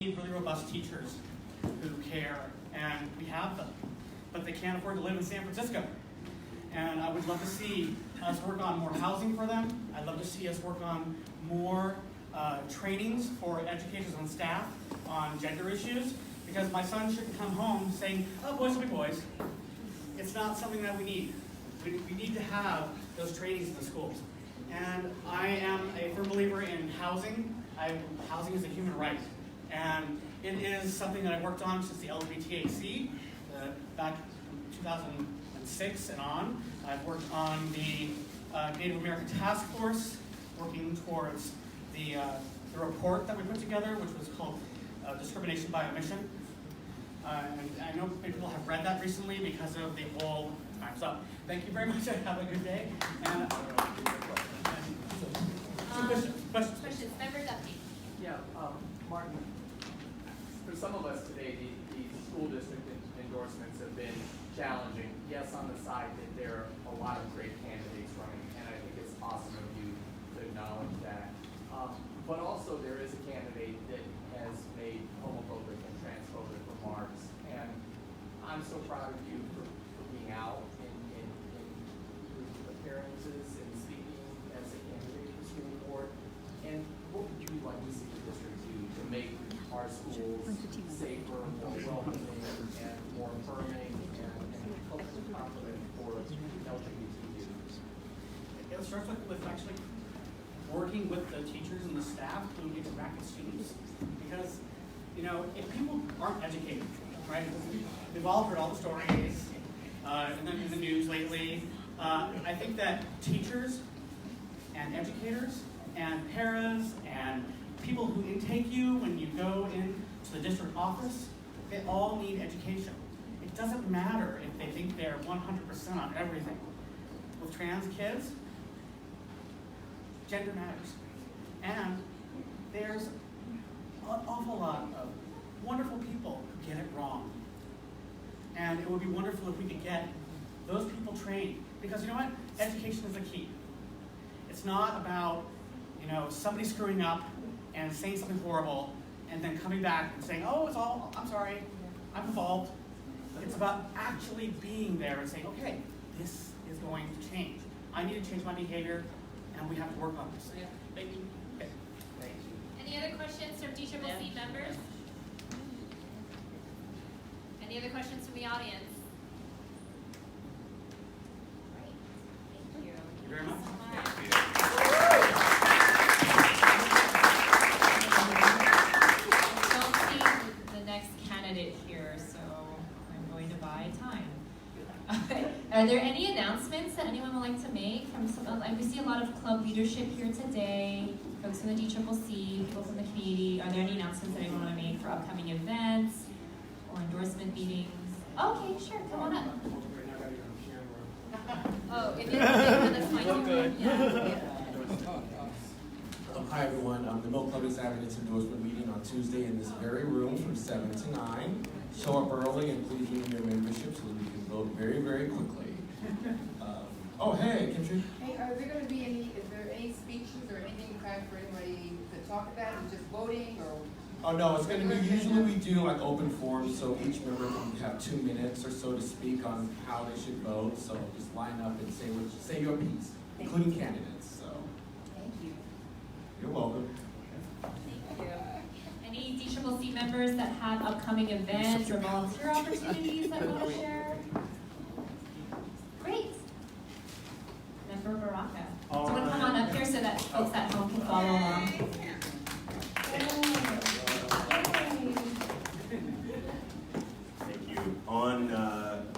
need really robust teachers who care, and we have them, but they can't afford to live in San Francisco. And I would love to see us work on more housing for them. I'd love to see us work on more trainings for educators and staff on gender issues, because my son shouldn't come home saying, oh, boys will be boys. It's not something that we need. We need to have those trainings in the schools. And I am a firm believer in housing. Housing is a human right. And it is something that I've worked on since the LGBTAC, back in 2006 and on. I've worked on the Native American Task Force, working towards the report that we put together, which was called Discrimination by Omission. And I know people have read that recently because of the whole time's up. Thank you very much. Have a good day. And questions. Members update. Yeah, Martin, for some of us today, the school district endorsements have been challenging. Yes, on the side that there are a lot of great candidates running, and I think it's awesome of you to acknowledge that. But also there is a candidate that has made homophobic and transphobic remarks, and I'm so proud of you for being out in appearances and speaking as a candidate for the school board. And what would you like to see the district do to make our schools safer, more welcoming, and more affirming, and culturally confident for LGBT youth? it starts with actually working with the teachers and the staff who interact with students. Because, you know, if people aren't educated, right, we've all heard all the stories, and then in the news lately, I think that teachers and educators and paras and people who intake you when you go into the district office, they all need education. It doesn't matter if they think they're 100% on everything. With trans kids, gender matters. And there's an awful lot of wonderful people who get it wrong. And it would be wonderful if we could get those people trained. Because you know what? Education is the key. It's not about, you know, somebody screwing up and saying something horrible and then coming back and saying, oh, it's all, I'm sorry, I'm at fault. It's about actually being there and saying, okay, this is going to change. I need to change my behavior, and we have to work on this. Yeah. Thank you. Okay. Thank you. Any other questions from DCCC members? Any other questions from the audience? Great. Thank you. Thank you very much. Don't see the next candidate here, so I'm going to buy time. Are there any announcements that anyone would like to make? We see a lot of club leadership here today, folks from the DCCC, people from the community. Are there any announcements that anyone want to make for upcoming events or endorsement meetings? Okay, sure, come on up. Oh, if you that's fine. Good. Yeah. Hi everyone, the Milk Club is having its endorsement meeting on Tuesday in this very room from 7 to 9. Show up early and please renew your membership so that we can vote very, very quickly. Oh hey, Kimchi. Hey, are there going to be is there any speeches or anything kind for anybody to talk about? Is it just voting or? Oh no, it's going to be, usually we do like open forums, so each member can have 2 minutes or so to speak on how they should vote. So just line up and say your piece, including candidates. So. Thank you. You're welcome. Thank you. Any DCCC members that have upcoming events or volunteer opportunities that want to share? Great. Member Baraka. Do you want to come on up here so that folks at home can follow along? Thank you. On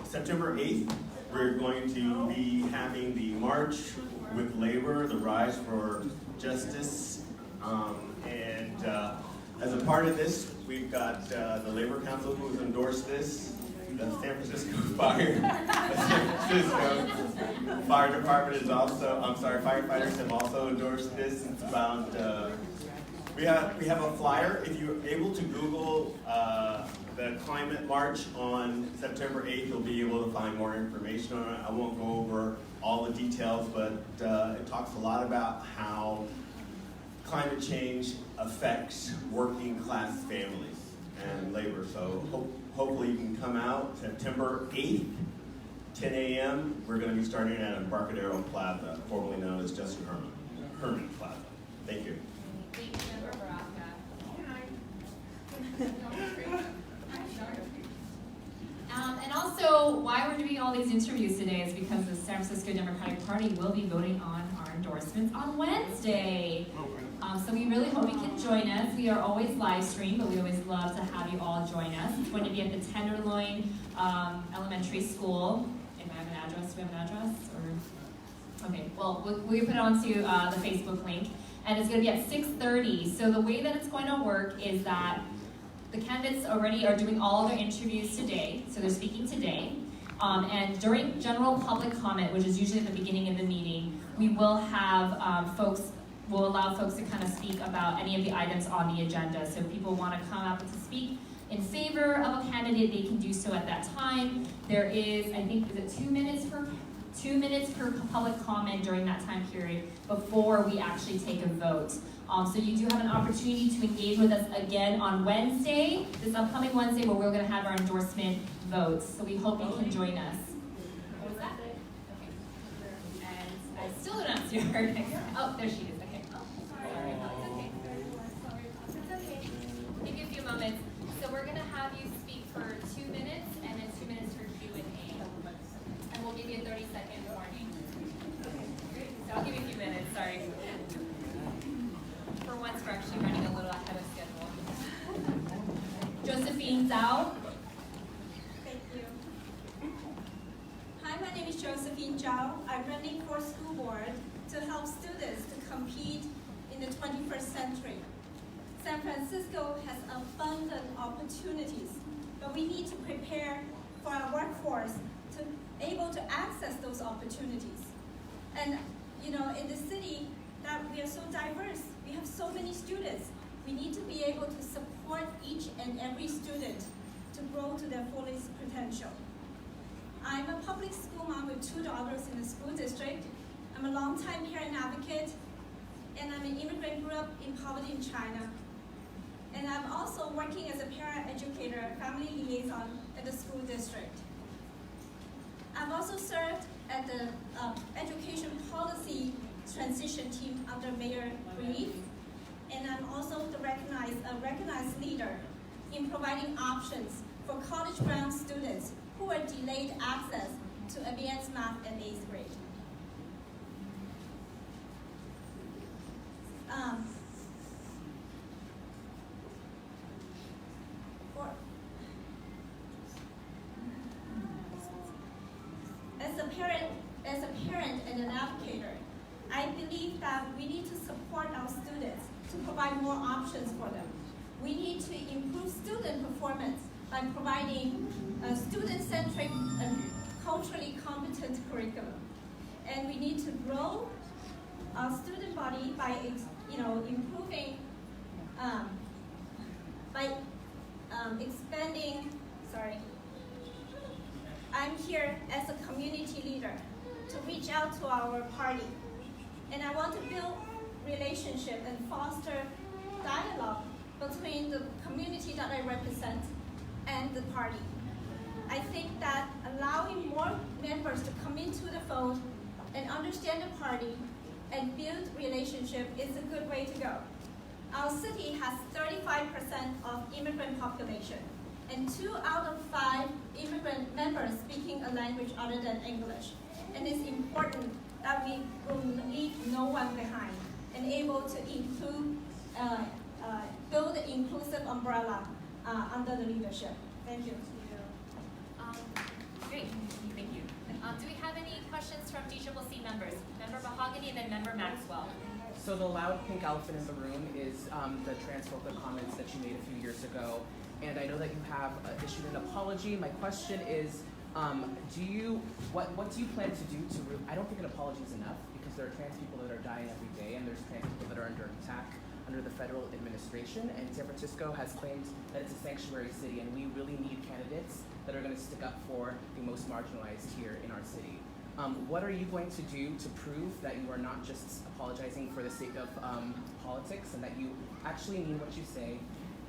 September 8th, we're going to be having the March with Labor, the Rise for Justice. As a part of this, we've got the Labor Council who's endorsed this. The San Francisco Fire Department is also, firefighters have also endorsed this. It's about, we have a flyer. If you're able to Google the Climate March on September 8th, you'll be able to find more information on it. I won't go over all the details, but it talks a lot about how climate change affects working class families. and labor. So hopefully you can come out September 8th, 10 a.m. We're going to be starting at Embarcadero Plaza, formerly known as Justin Herman Plaza. Thank you. Thank you, Member Baraka. And also, why we're doing all these interviews today is because the San Francisco Democratic Party will be voting on our endorsements on Wednesday. So we really hope you can join us. We are always live streamed, but we always love to have you all join us. It's going to be at the Tenderloin Elementary School. Do I have an address? Do we have an address? Or okay, well, we put it onto the Facebook link, and it's going to be at 6:30. So the way that it's going to work is that the candidates already are doing all their interviews today, so they're speaking today. And during general public comment, which is usually at the beginning of the meeting, we will have we'll allow folks to kind of speak about any of the items on the agenda. So if people want to come up to speak in favor of a candidate, they can do so at that time. There is, I think, is it 2 minutes per public comment during that time period before we actually take a vote. So you do have an opportunity to engage with us again on Wednesday, this upcoming Wednesday, where we're going to have our endorsement votes. So we hope you can join us. What was that? Okay. And I still don't see her. Oh, there she is. Okay. Oh, sorry. No, it's okay. It's okay. Give you a few moments. So we're going to have you speak for 2 minutes and then 2 minutes for Q&A. And we'll give you a 30-second warning. So I'll give you a few minutes. Sorry. For once, we're actually running a little ahead of schedule. Josephine Zhao. Thank you. Hi, my name is Josephine Zhao. I'm running for school board to help students to compete in the 21st century. San Francisco has abundant opportunities, but we need to prepare for our workforce to able to access those opportunities. And you know, in the city that we are so diverse, we have so many students. We need to be able to support each and every student to grow to their fullest potential. I'm a public school mom with 2 daughters in the school district. I'm a longtime parent advocate, and I'm an immigrant, grew up in poverty in China. And I'm also working as a parent educator, family liaison at the school district. I've also served at the education policy transition team under Mayor Reeve, and I'm also a recognized leader in providing options for college-bound students who are delayed access to advanced math and 8th grade. As a parent and an advocate, I believe that we need to support our students to provide more options for them. We need to improve student performance by providing a student-centric and culturally competent curriculum. And we need to grow our student body by improving, expanding, I'm here as a community leader to reach out to our party. And I want to build relationship and foster dialogue between the community that I represent and the party. I think that allowing more members to come into the fold and understand the party and build relationship is a good way to go. Our city has 35% of immigrant population, and 2 out of 5 immigrant members speaking a language other than English. And it's important that we will leave no one behind and able to include, build an inclusive umbrella under the leadership. Thank you. Great, thank you. Do we have any questions from DCCC members? Member Mahogany and then Member Maxwell. So the loud pink elephant in the room is the transphobic comments that you made a few years ago. And I know that you have issued an apology. My question is, what do you plan to do I don't think an apology is enough, because there are trans people that are dying every day, and there's trans people that are under attack under the federal administration, and San Francisco has claimed that it's a sanctuary city, and we really need candidates that are going to stick up for the most marginalized here in our city. What are you going to do to prove that you are not just apologizing for the sake of politics, and that you actually mean what you say,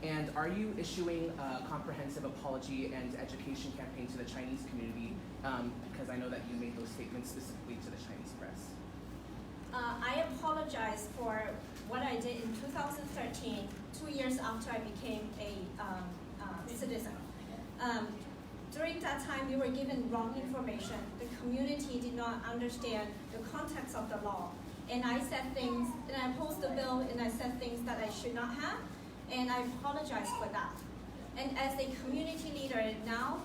And are you issuing a comprehensive apology and education campaign to the Chinese community? Because I know that you made those statements specifically to the Chinese press. I apologize for what I did in 2013, 2 years after I became a citizen. During that time, we were given wrong information. The community did not understand the context of the law. And I said things, and I opposed the bill, and I said things that I should not have, and I apologize for that. And as a community leader now,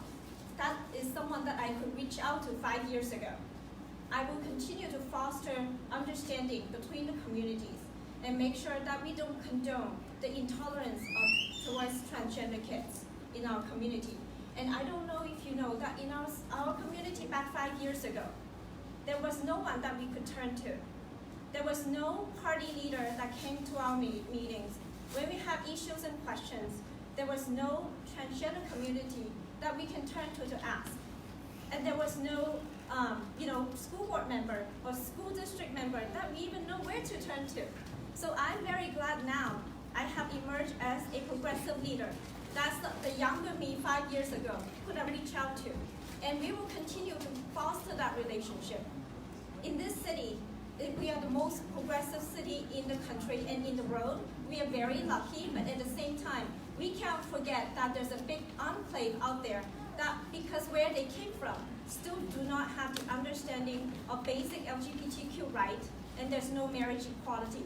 that is someone that I could reach out to 5 years ago. I will continue to foster understanding between the communities and make sure that we don't condone the intolerance towards transgender kids in our community. And I don't know if you know that in our community back 5 years ago, there was no one that we could turn to. There was no party leader that came to our meetings. When we have issues and questions, there was no transgender community that we can turn to ask. And there was no school board member or school district member that we even know where to turn to. So I'm very glad now I have emerged as a progressive leader. That's the younger me 5 years ago could have reached out to. And we will continue to foster that relationship. In this city, we are the most progressive city in the country and in the world. We are very lucky, but at the same time, we can't forget that there's a big enclave out there that, because where they came from, still do not have the understanding of basic LGBTQ rights, and there's no marriage equality.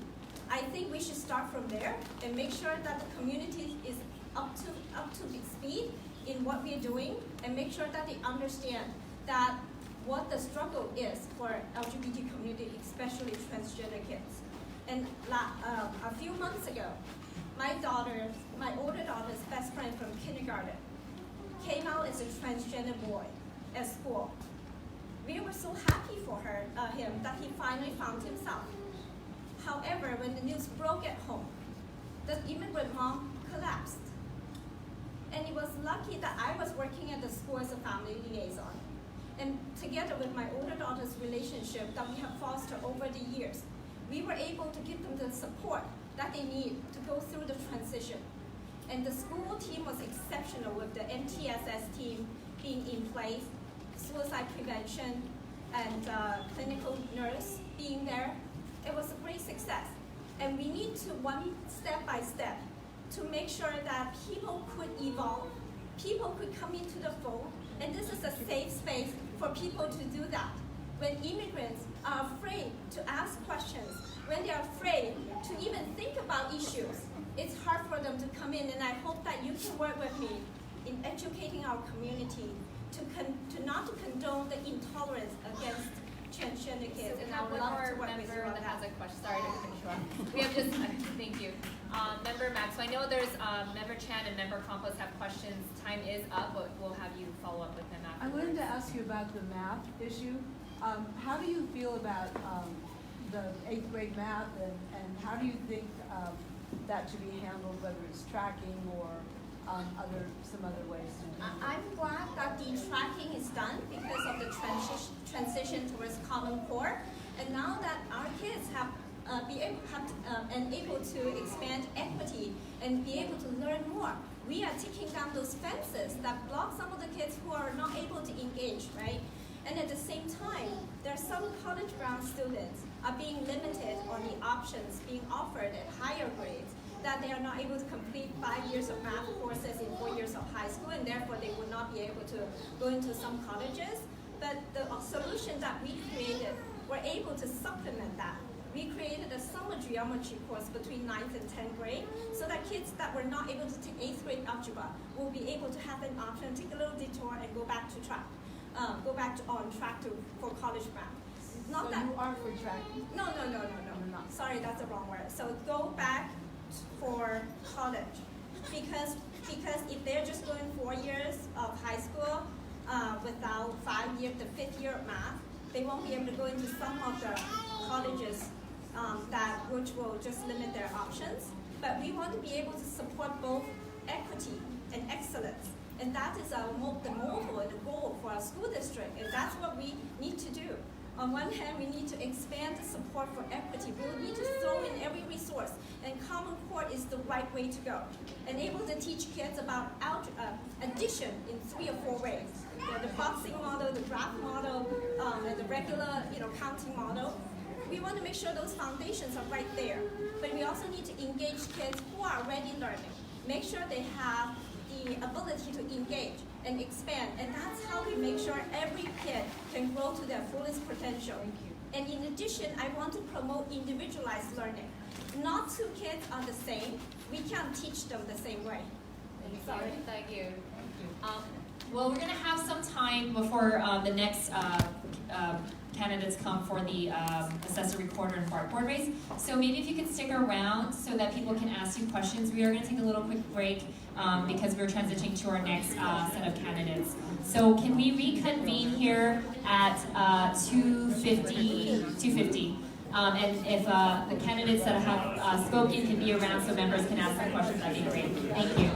I think we should start from there and make sure that the community is up to speed in what we're doing, and make sure that they understand that what the struggle is for LGBT community, especially transgender kids. And a few months ago, my older daughter's best friend from kindergarten came out as a transgender boy at school. We were so happy for him that he finally found himself. However, when the news broke at home, the immigrant mom collapsed. And it was lucky that I was working at the school as a family liaison. And together with my older daughter's relationship that we have fostered over the years, we were able to give them the support that they need to go through the transition. And the school team was exceptional with the MTSS team being in place, suicide prevention, and clinical nurse being there. It was a great success. And we need to, one step by step, to make sure that people could evolve, people could come into the fold, and this is a safe space for people to do that. When immigrants are afraid to ask questions, when they're afraid to even think about issues, it's hard for them to come in, and I hope that you can work with me in educating our community to not to condone the intolerance against transgender kids. So And we I have would one love to more work with you member on that that. has a question. Sorry to cut you off. We have just, thank you. Member Max, so I know there's Member Chan and Member Campos have questions. Time is up, but we'll have you follow up with them I afterwards. wanted to ask you about the math issue. How do you feel about the 8th grade math, and how do you think that should be handled, whether it's tracking or some other ways to do it? I'm glad that the tracking is done because of the transition towards Common Core, and now that our kids have able to expand equity and be able to learn more, we are taking down those fences that block some of the kids who are not able to engage, right? And at the same time, there are some college-bound students are being limited on the options being offered at higher grades, that they are not able to complete 5 years of math courses in 4 years of high school, and therefore they will not be able to go into some colleges. But the solution that we created, we're able to supplement that. We created a summer geometry course between 9th and 10th grade, so that kids that were not able to take 8th grade algebra will be able to have an option, take a little detour, and go back to track, on track for college math. Not So that you are for tracking? no. Sorry, that's the wrong word. So go back for college, because if they're just going 4 years of high school without the 5th year of math, they won't be able to go into some of the colleges which will just limit their options. But we want to be able to support both equity and excellence, and that is the motto and the goal for our school district, and that's what we need to do. On one hand, we need to expand the support for equity. We'll need to throw in every resource, and Common Core is the right way to go. And able to teach kids about addition in 3 or 4 ways. The boxing model, the graph model, and the regular counting model. We want to make sure those foundations are right there. But we also need to engage kids who are already learning. Make sure they have the ability to engage and expand. And that's how we make sure every kid can grow to their fullest potential. And in addition, I want to promote individualized learning. Not 2 kids are the same. We can't teach them the same way. Sorry. Thank you. Well, we're going to have some time before the next candidates come for the assessor recorder and part board race. So maybe if you could stick around so that people can ask you questions. We are going to take a little quick break because we're transitioning to our next set of candidates. So can we reconvene here at 2:50? And if the candidates that have spoken can be around so members can ask some questions, that'd be great. Thank you.